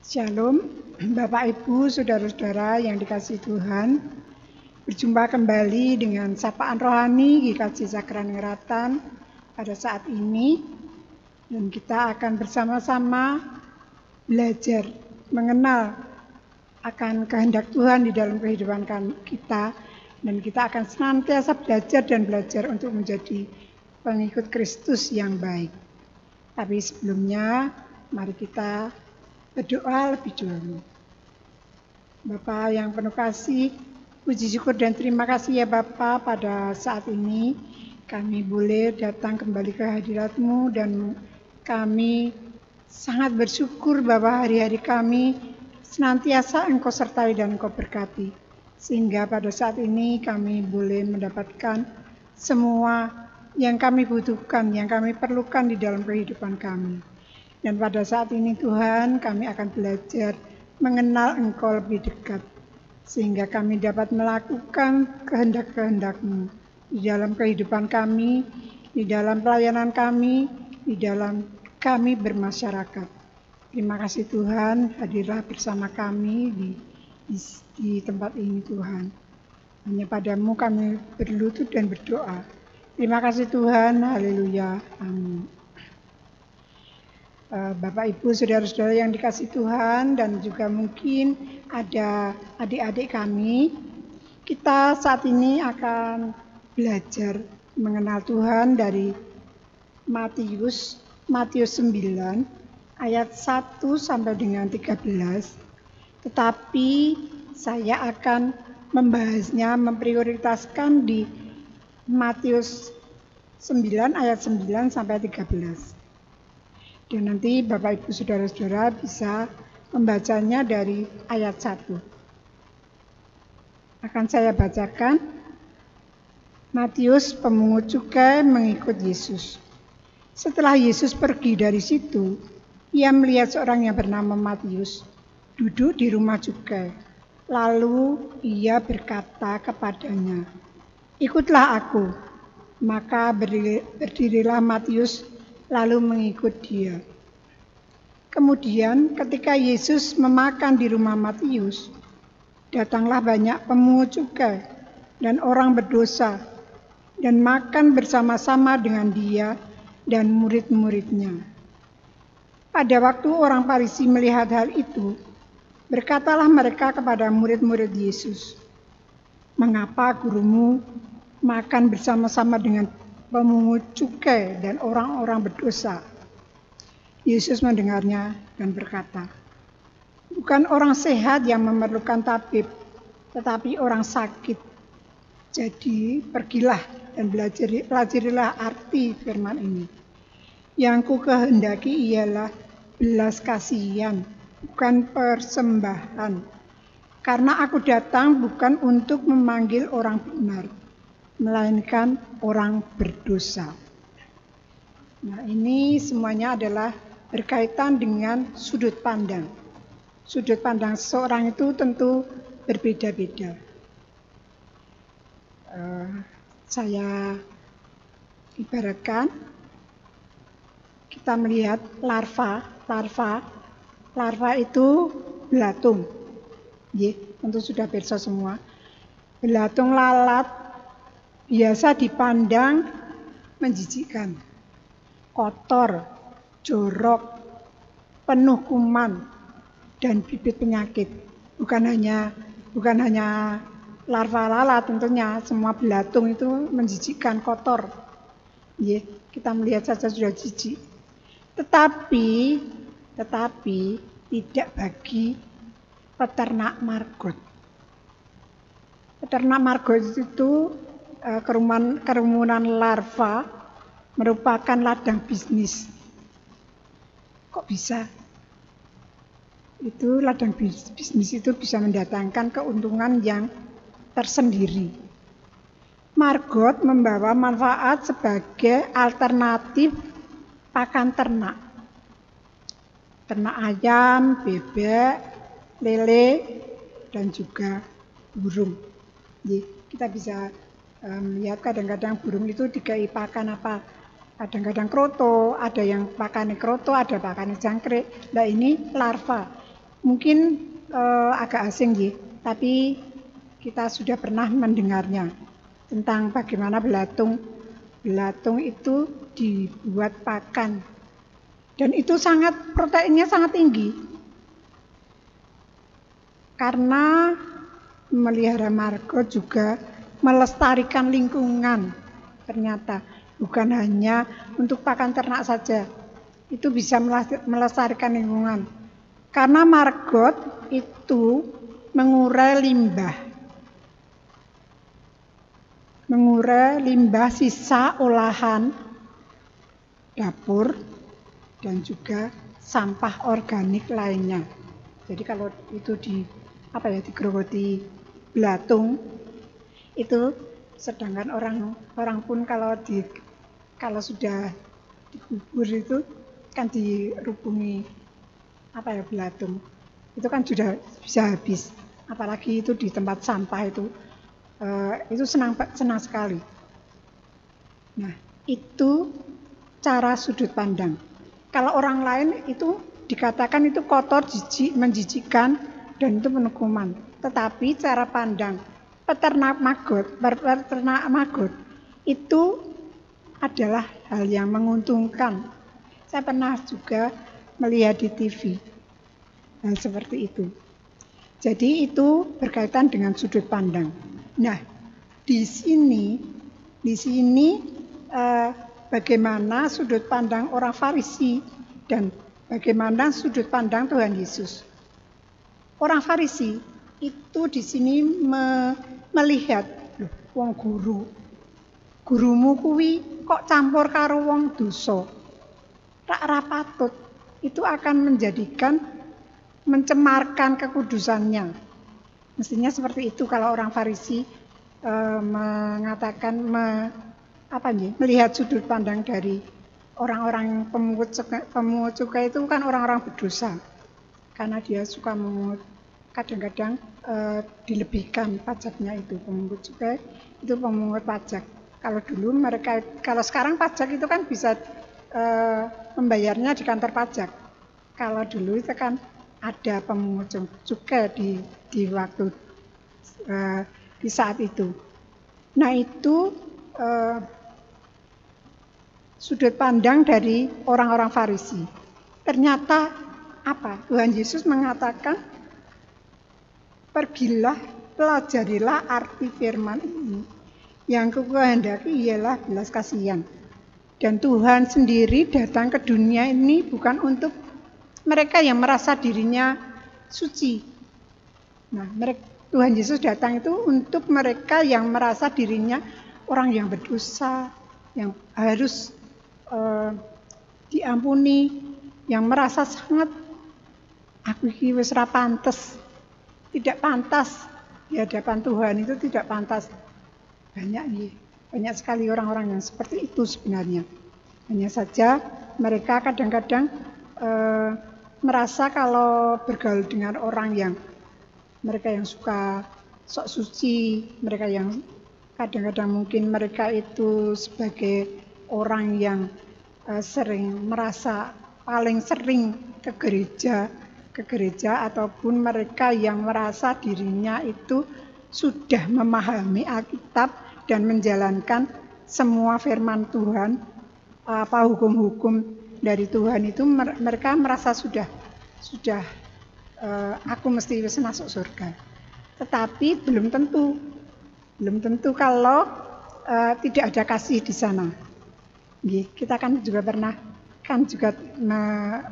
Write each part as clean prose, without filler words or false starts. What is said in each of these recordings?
Shalom, Bapak Ibu, Saudara-saudara yang dikasihi Tuhan. Berjumpa kembali dengan sapaan rohani GKJ Sakran Ngeratan pada saat ini. Dan kita akan bersama-sama belajar mengenal akan kehendak Tuhan di dalam kehidupan kita. Dan kita akan senantiasa belajar untuk menjadi pengikut Kristus yang baik. Tapi sebelumnya, mari kita berdoa lebih dulu. Bapa yang penuh kasih, puji syukur dan terima kasih ya Bapa, pada saat ini kami boleh datang kembali ke hadirat-Mu dan kami sangat bersyukur bahwa hari-hari kami senantiasa Engkau sertai dan Engkau berkati. Sehingga pada saat ini kami boleh mendapatkan semua yang kami butuhkan, yang kami perlukan di dalam kehidupan kami. Dan pada saat ini Tuhan, kami akan belajar mengenal Engkau lebih dekat, sehingga kami dapat melakukan kehendak-kehendak-Mu di dalam kehidupan kami, di dalam pelayanan kami, di dalam kami bermasyarakat. Terima kasih Tuhan, hadirlah bersama kami di tempat ini Tuhan. Hanya padamu kami berlutut dan berdoa. Terima kasih Tuhan, haleluya, amin. Bapak Ibu saudara-saudara yang dikasihi Tuhan dan juga mungkin ada adik-adik kami, kita saat ini akan belajar mengenal Tuhan dari Matius 9 ayat 1 sampai dengan 13. Tetapi saya akan membahasnya, memprioritaskan di Matius 9 ayat 9 sampai 13. Dan nanti Bapak Ibu Saudara-saudara bisa membacanya dari ayat 1. Akan saya bacakan. Matius, pemungut cukai, mengikut Yesus. Setelah Yesus pergi dari situ, ia melihat seorang yang bernama Matius duduk di rumah cukai. Lalu ia berkata kepadanya, "Ikutlah aku." Maka berdirilah Matius lalu mengikut dia. Kemudian ketika Yesus memakan di rumah Matius, datanglah banyak pemungut cukai dan orang berdosa dan makan bersama-sama dengan dia dan murid-muridnya. Pada waktu orang Farisi melihat hal itu, berkatalah mereka kepada murid-murid Yesus, "Mengapa gurumu makan bersama-sama dengan pemungut cukai dan orang-orang berdosa?" Yesus mendengarnya dan berkata, "Bukan orang sehat yang memerlukan tabib, tetapi orang sakit. Jadi pergilah dan pelajarilah arti firman ini. Yang ku kehendaki ialah belas kasihan, bukan persembahan. Karena aku datang bukan untuk memanggil orang benar, melainkan orang berdosa." Nah, ini semuanya adalah berkaitan dengan sudut pandang. Sudut pandang seseorang itu tentu berbeda-beda. Saya ibaratkan kita melihat larva itu belatung. Tentu sudah pirsa semua. Belatung lalat biasa dipandang menjijikkan, kotor, jorok, penuh kuman dan bibit penyakit. Bukan hanya larva lalat, tentunya semua belatung itu menjijikkan, kotor. Kita melihat saja sudah jijik. Tetapi tidak bagi peternak margot. Peternak margot itu kerumunan larva merupakan ladang bisnis. Kok bisa? Itu ladang bisnis itu bisa mendatangkan keuntungan yang tersendiri. Margot membawa manfaat sebagai alternatif pakan ternak. Ternak ayam, bebek, lele, dan juga burung. Kita bisa melihat kadang-kadang burung itu dikai pakan apa? Kadang-kadang kroto, ada yang pakannya kroto, ada pakannya jangkrik. Nah, ini larva. Mungkin agak asing ya, tapi kita sudah pernah mendengarnya tentang bagaimana belatung itu dibuat pakan, dan itu proteinnya sangat tinggi. Karena memelihara margot juga melestarikan lingkungan, ternyata bukan hanya untuk pakan ternak saja, itu bisa melestarikan lingkungan. Karena margot itu mengurai limbah sisa olahan dapur dan juga sampah organik lainnya. Jadi kalau itu digerogoti belatung itu, sedangkan orang pun kalau sudah dikubur itu kan dirubungi belatung, itu kan sudah bisa habis, apalagi itu di tempat sampah itu senang sekali. Nah, itu cara sudut pandang. Kalau orang lain itu dikatakan itu kotor, jijik, menjijikkan, dan itu penukuman. Tetapi cara pandang peternak maggot itu adalah hal yang menguntungkan. Saya pernah juga melihat di TV hal seperti itu. Jadi itu berkaitan dengan sudut pandang. Nah, di sini bagaimana sudut pandang orang Farisi dan bagaimana sudut pandang Tuhan Yesus. Orang Farisi itu di sini melihat, loh, wong gurumu kuwi kok campur karo wong dosa. Ra patut. Itu akan mencemarkan kekudusannya. Mestinya seperti itu kalau orang Farisi mengatakan melihat sudut pandang dari orang-orang pemungut cukai itu kan orang-orang berdosa. Karena dia suka memungut, kadang-kadang dilebihkan pajaknya itu. Pemungut cukai itu pemungut pajak. Kalau sekarang pajak itu kan bisa membayarnya di kantor pajak. Kalau dulu itu kan ada pemungut cukai di waktu di saat itu. Nah, itu sudut pandang dari orang-orang Farisi. Ternyata Tuhan Yesus mengatakan, pergilah, pelajarilah arti firman ini. Yang kukehendaki ialah belas kasihan. Dan Tuhan sendiri datang ke dunia ini bukan untuk mereka yang merasa dirinya suci. Nah, Tuhan Yesus datang itu untuk mereka yang merasa dirinya orang yang berdosa, yang harus diampuni, yang merasa sangat, aku iki wis ra pantes, tidak pantas di hadapan Tuhan, itu tidak pantas. Banyak sekali orang-orang yang seperti itu sebenarnya. Hanya saja mereka kadang-kadang merasa kalau bergaul dengan orang mereka yang suka sok suci, mereka yang kadang-kadang mungkin mereka itu sebagai orang yang sering merasa paling sering ke gereja ataupun mereka yang merasa dirinya itu sudah memahami Alkitab dan menjalankan semua firman Tuhan, hukum-hukum dari Tuhan itu, mereka merasa sudah aku mesti bisa masuk surga. Tetapi belum tentu kalau tidak ada kasih di sana. Kita kan juga pernah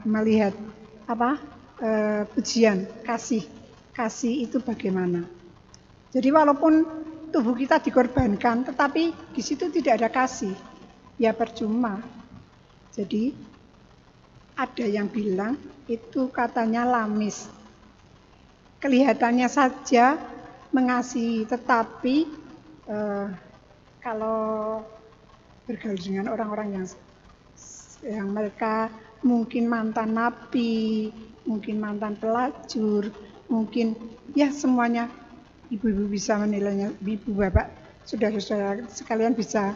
melihat pujian kasih itu bagaimana. Jadi walaupun tubuh kita dikorbankan, tetapi di situ tidak ada kasih, ya percuma. Jadi ada yang bilang itu katanya lamis. Kelihatannya saja mengasihi, tetapi kalau bergaul dengan orang-orang yang mereka mungkin mantan nabi, mungkin mantan pelacur, mungkin ya semuanya, ibu-ibu bisa menilainya, ibu bapak, saudara-saudara sekalian bisa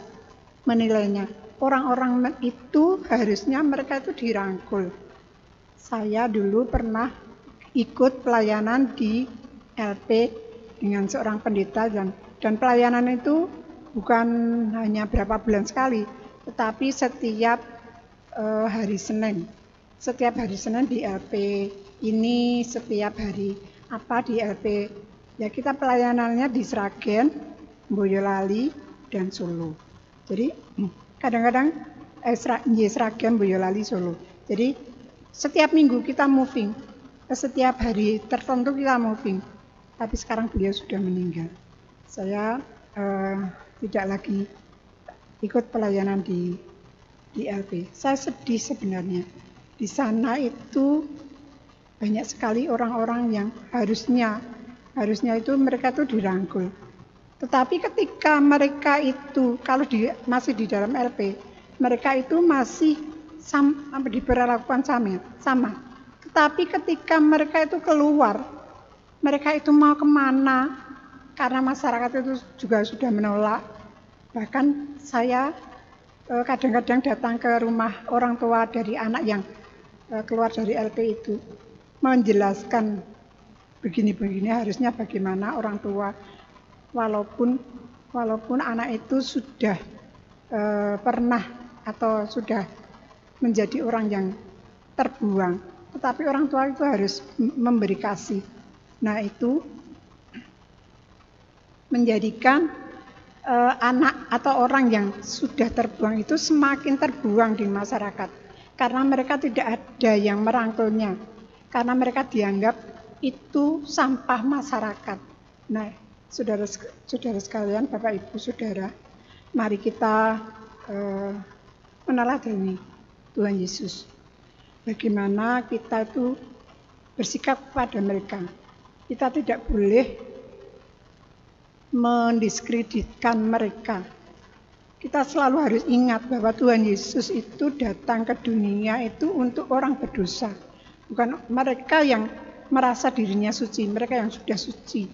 menilainya. Orang-orang itu harusnya mereka itu dirangkul. Saya dulu pernah ikut pelayanan di LP dengan seorang pendeta, dan pelayanan itu bukan hanya berapa bulan sekali, tetapi setiap hari Senin. Setiap hari Senin di LP ini, setiap hari di LP. Ya, kita pelayanannya di Sragen, Boyolali, dan Solo. Jadi kadang-kadang Sragen, Boyolali, Solo. Jadi setiap minggu kita moving, setiap hari tertentu kita moving. Tapi sekarang beliau sudah meninggal. Saya tidak lagi ikut pelayanan di LP. Saya sedih sebenarnya. Di sana itu banyak sekali orang-orang yang harusnya itu mereka itu dirangkul. Tetapi ketika mereka itu kalau masih di dalam LP, mereka itu masih diperlakukan sama. Tetapi ketika mereka itu keluar, mereka itu mau kemana? Karena masyarakat itu juga sudah menolak. Bahkan saya kadang-kadang datang ke rumah orang tua dari anak yang keluar dari LP itu, menjelaskan begini-begini harusnya bagaimana orang tua, walaupun anak itu sudah pernah atau sudah menjadi orang yang terbuang, tetapi orang tua itu harus memberi kasih. Nah, itu menjadikan anak atau orang yang sudah terbuang itu semakin terbuang di masyarakat, karena mereka tidak ada yang merangkulnya, karena mereka dianggap itu sampah masyarakat. Nah, saudara sekalian, Bapak Ibu Saudara, mari kita meneladani Tuhan Yesus. Bagaimana kita itu bersikap kepada mereka. Kita tidak boleh mendiskreditkan mereka. Kita selalu harus ingat bahwa Tuhan Yesus itu datang ke dunia itu untuk orang berdosa. Bukan mereka yang merasa dirinya suci, mereka yang sudah suci.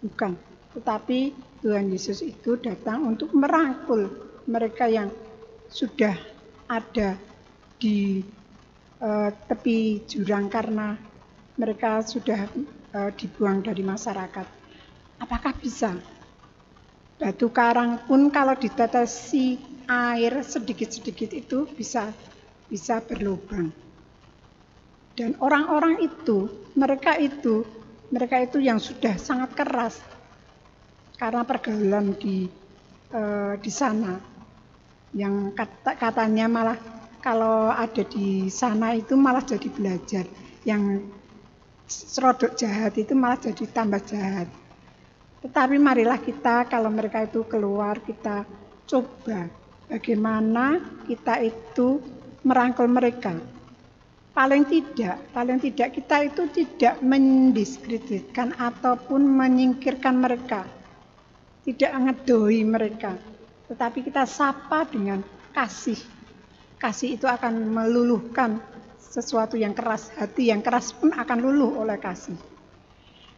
Bukan. Tetapi Tuhan Yesus itu datang untuk merangkul mereka yang sudah ada di tepi jurang karena mereka sudah dibuang dari masyarakat. Apakah bisa? Batu karang pun kalau ditetesi air sedikit-sedikit itu bisa berlubang. Dan orang-orang itu, mereka itu yang sudah sangat keras karena pergaulan di sana, yang katanya malah kalau ada di sana itu malah jadi belajar, yang serodok jahat itu malah jadi tambah jahat. Tetapi marilah kita, kalau mereka itu keluar, kita coba bagaimana kita itu merangkul mereka. Paling tidak kita itu tidak mendiskreditkan ataupun menyingkirkan mereka, tidak ngedoi mereka, tetapi kita sapa dengan kasih. Kasih itu akan meluluhkan sesuatu yang keras, hati yang keras pun akan luluh oleh kasih.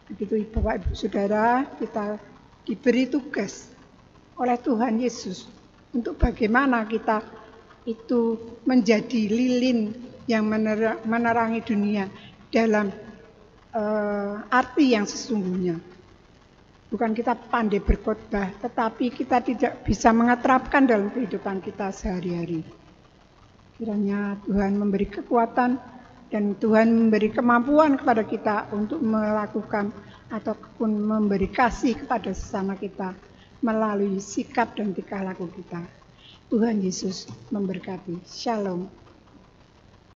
Begitu Bapak Ibu Saudara, kita diberi tugas oleh Tuhan Yesus untuk bagaimana kita itu menjadi lilin yang menerangi dunia dalam arti yang sesungguhnya. Bukan kita pandai berkhotbah, tetapi kita tidak bisa mengeterapkan dalam kehidupan kita sehari-hari. Kiranya Tuhan memberi kekuatan dan Tuhan memberi kemampuan kepada kita untuk melakukan ataupun memberi kasih kepada sesama kita melalui sikap dan tingkah laku kita. Tuhan Yesus memberkati. Shalom.